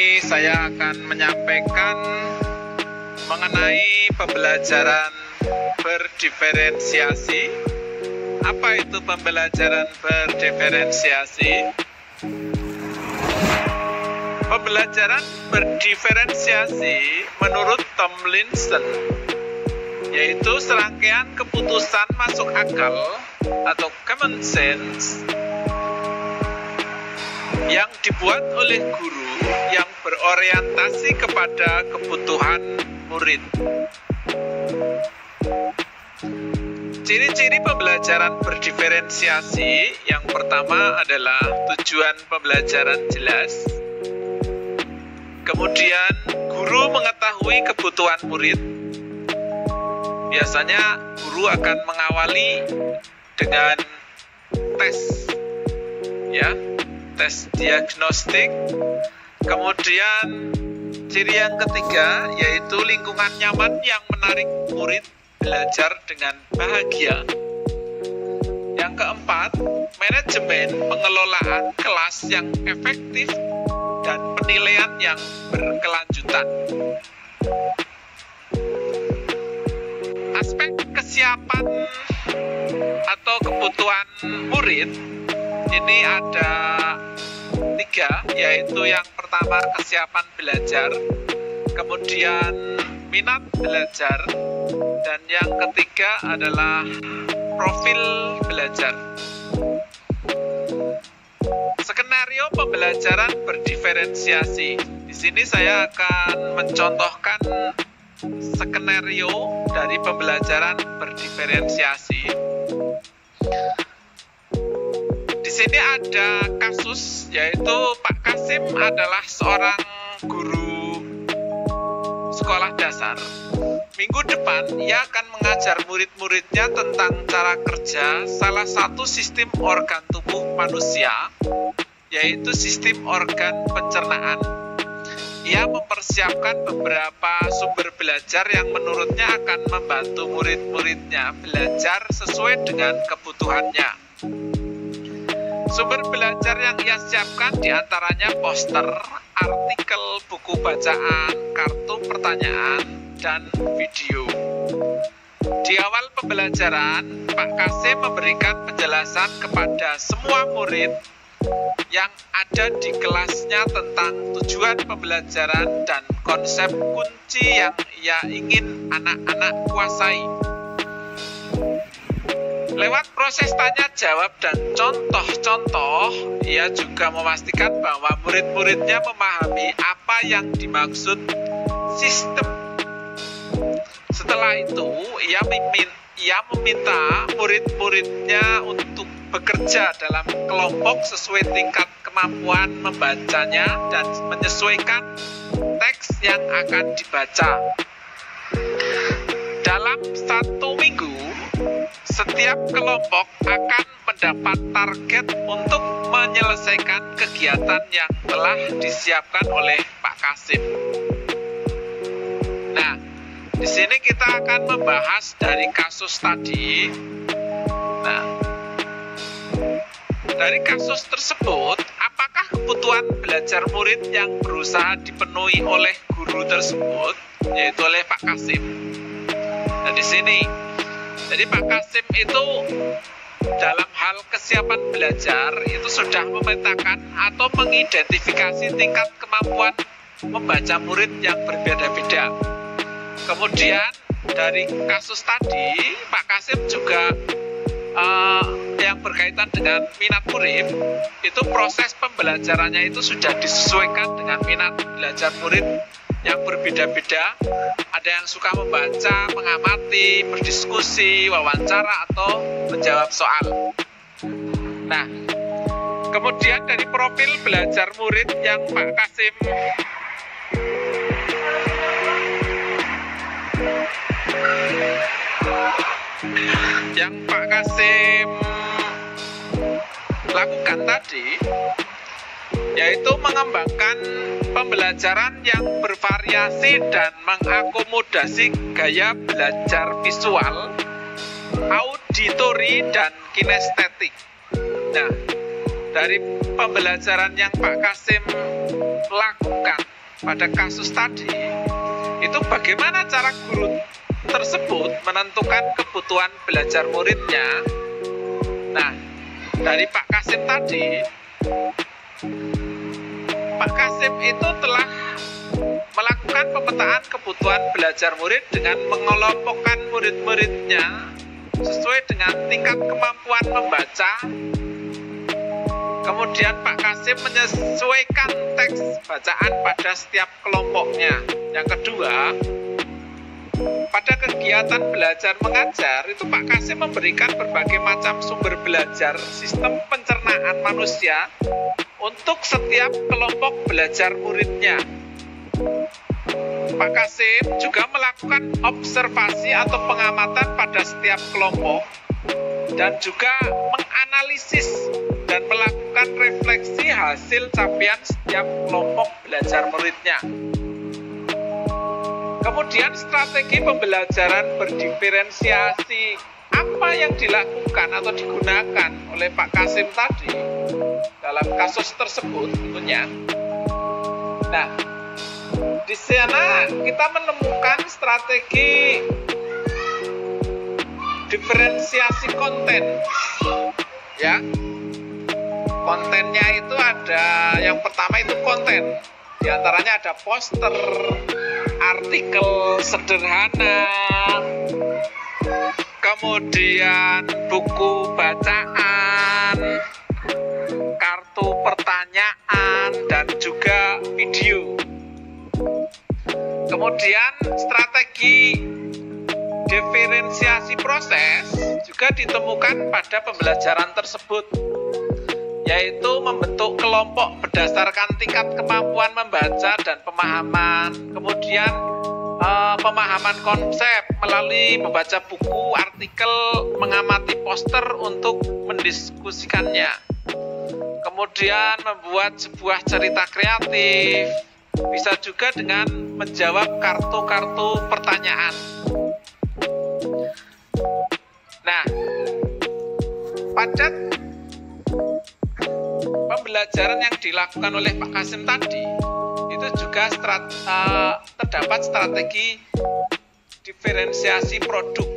ini saya akan menyampaikan mengenai pembelajaran berdiferensiasi. Apa itu pembelajaran berdiferensiasi? Pembelajaran berdiferensiasi menurut Tomlinson yaitu serangkaian keputusan masuk akal atau common sense yang dibuat oleh guru yang berorientasi kepada kebutuhan murid. Ciri-ciri pembelajaran berdiferensiasi yang pertama adalah tujuan pembelajaran jelas. Kemudian guru mengetahui kebutuhan murid. Biasanya guru akan mengawali dengan tes, ya, tes diagnostik. Kemudian ciri yang ketiga yaitu lingkungan nyaman yang menarik murid belajar dengan bahagia. Yang keempat, manajemen pengelolaan kelas yang efektif dan penilaian yang berkelanjutan. Aspek kesiapan atau kebutuhan murid ini ada 3, yaitu yang pertama kesiapan belajar, kemudian minat belajar, dan yang ketiga adalah profil belajar. Skenario pembelajaran berdiferensiasi. Di sini saya akan mencontohkan skenario dari pembelajaran berdiferensiasi. Di sini ada kasus, yaitu Pak Kasim adalah seorang guru sekolah dasar. Minggu depan ia akan mengajar murid-muridnya tentang cara kerja salah satu sistem organ tubuh manusia, yaitu sistem organ pencernaan. Ia mempersiapkan beberapa sumber belajar yang menurutnya akan membantu murid-muridnya belajar sesuai dengan kebutuhannya. Sumber belajar yang ia siapkan diantaranya poster, artikel, buku bacaan, kartu pertanyaan, dan video. Di awal pembelajaran, Pak Kasim memberikan penjelasan kepada semua murid yang ada di kelasnya tentang tujuan pembelajaran dan konsep kunci yang ia ingin anak-anak kuasai. Lewat proses tanya jawab dan contoh-contoh, ia juga memastikan bahwa murid-muridnya memahami apa yang dimaksud sistem. Setelah itu, ia meminta murid-muridnya untuk bekerja dalam kelompok sesuai tingkat kemampuan membacanya dan menyesuaikan teks yang akan dibaca. Dalam 1 minggu, setiap kelompok akan mendapat target untuk menyelesaikan kegiatan yang telah disiapkan oleh Pak Kasim. Nah, di sini kita akan membahas dari kasus tadi. Nah, dari kasus tersebut, apakah kebutuhan belajar murid yang berusaha dipenuhi oleh guru tersebut, yaitu oleh Pak Kasim? Nah, di sini, jadi Pak Kasim itu dalam hal kesiapan belajar itu sudah memetakan atau mengidentifikasi tingkat kemampuan membaca murid yang berbeda-beda. Kemudian dari kasus tadi, Pak Kasim juga yang berkaitan dengan minat murid, itu proses pembelajarannya itu sudah disesuaikan dengan minat belajar murid yang berbeda-beda. Ada yang suka membaca, mengamati, berdiskusi, wawancara, atau menjawab soal. Nah, kemudian dari profil belajar murid yang Pak Kasim lakukan tadi, yaitu mengembangkan pembelajaran yang bervariasi dan mengakomodasi gaya belajar visual, auditori, dan kinestetik. Nah, dari pembelajaran yang Pak Kasim lakukan pada kasus tadi, itu bagaimana cara guru tersebut menentukan kebutuhan belajar muridnya. Nah, dari Pak Kasim tadi, Pak Kasim itu telah melakukan pemetaan kebutuhan belajar murid dengan mengelompokkan murid-muridnya sesuai dengan tingkat kemampuan membaca. Kemudian Pak Kasim menyesuaikan teks bacaan pada setiap kelompoknya. Yang kedua, pada kegiatan belajar mengajar itu Pak Kasim memberikan berbagai macam sumber belajar sistem pencernaan manusia untuk setiap kelompok belajar muridnya. Pak Kasim juga melakukan observasi atau pengamatan pada setiap kelompok dan juga menganalisis dan melakukan refleksi hasil capaian setiap kelompok belajar muridnya. Kemudian strategi pembelajaran berdiferensiasi apa yang dilakukan atau digunakan oleh Pak Kasim tadi dalam kasus tersebut tentunya. Nah, di sana kita menemukan strategi diferensiasi konten, ya. Kontennya itu ada, yang pertama itu konten. Di antaranya ada poster, artikel sederhana, kemudian buku bacaan, kartu pertanyaan, dan juga video. Kemudian strategi diferensiasi proses juga ditemukan pada pembelajaran tersebut, yaitu membentuk kelompok berdasarkan tingkat kemampuan membaca dan pemahaman. Kemudian pemahaman konsep melalui membaca buku, artikel, mengamati poster untuk mendiskusikannya. Kemudian membuat sebuah cerita kreatif, bisa juga dengan menjawab kartu-kartu pertanyaan. Nah, pada pembelajaran yang dilakukan oleh Pak Kasim tadi, itu juga terdapat strategi diferensiasi produk.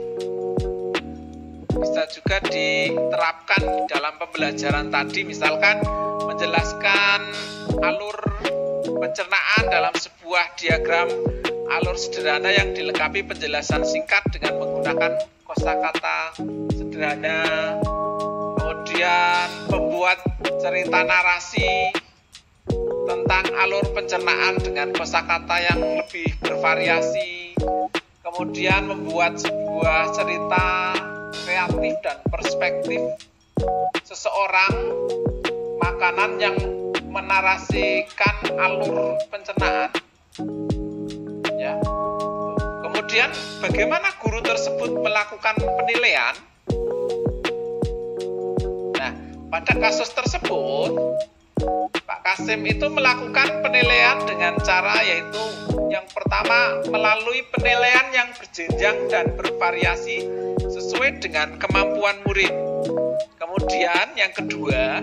Bisa juga diterapkan dalam pembelajaran tadi, misalkan menjelaskan alur pencernaan dalam sebuah diagram alur sederhana yang dilengkapi penjelasan singkat dengan menggunakan kosakata sederhana. Kemudian membuat cerita narasi tentang alur pencernaan dengan kosakata yang lebih bervariasi. Kemudian membuat sebuah cerita kreatif dan perspektif seseorang makanan yang menarasikan alur pencernaan. Ya. Kemudian bagaimana guru tersebut melakukan penilaian? Nah, pada kasus tersebut Pak Kasim itu melakukan penilaian dengan cara, yaitu yang pertama melalui penilaian yang berjenjang dan bervariasi sesuai dengan kemampuan murid. Kemudian yang kedua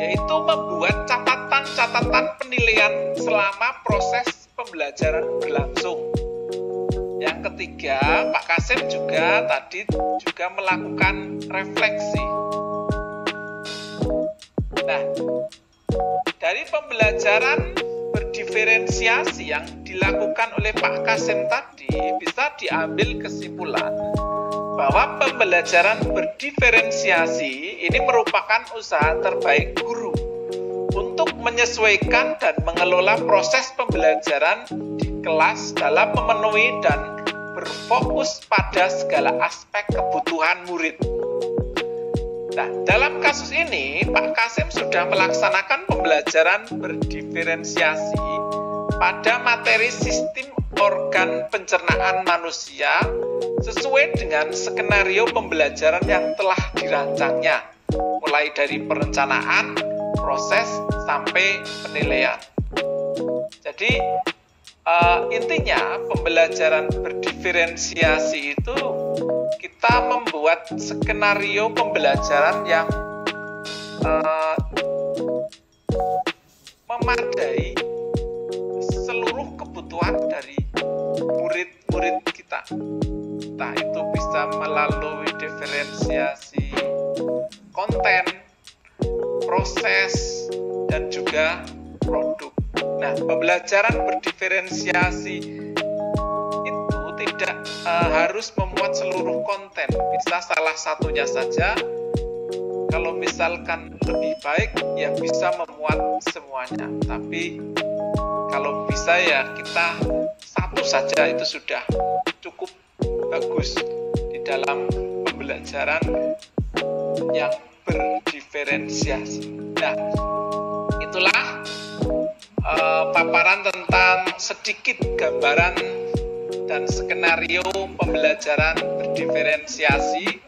yaitu membuat catatan-catatan penilaian selama proses pembelajaran berlangsung. Yang ketiga, Pak Kasim juga melakukan refleksi. Nah, dari pembelajaran berdiferensiasi yang dilakukan oleh Pak Kasim tadi, bisa diambil kesimpulan bahwa pembelajaran berdiferensiasi ini merupakan usaha terbaik guru untuk menyesuaikan dan mengelola proses pembelajaran di kelas dalam memenuhi dan berfokus pada segala aspek kebutuhan murid. Nah, dalam kasus ini, Pak Kasim sudah melaksanakan pembelajaran berdiferensiasi pada materi sistem organ pencernaan manusia sesuai dengan skenario pembelajaran yang telah dirancangnya, mulai dari perencanaan, proses, sampai penilaian. Jadi, intinya pembelajaran berdiferensiasi itu kita membuat skenario pembelajaran yang memadai seluruh Entah itu bisa melalui diferensiasi konten, proses, dan juga produk. Nah, pembelajaran berdiferensiasi itu tidak harus memuat seluruh konten, bisa salah satunya saja. Kalau misalkan lebih baik, ya bisa memuat semuanya. Tapi kalau bisa ya kita satu saja itu sudah cukup bagus di dalam pembelajaran yang berdiferensiasi. Nah, itulah paparan tentang sedikit gambaran dan skenario pembelajaran berdiferensiasi.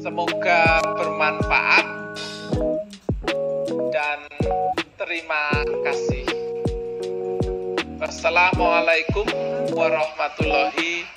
Semoga bermanfaat dan terima kasih. Wassalamualaikum warahmatullahi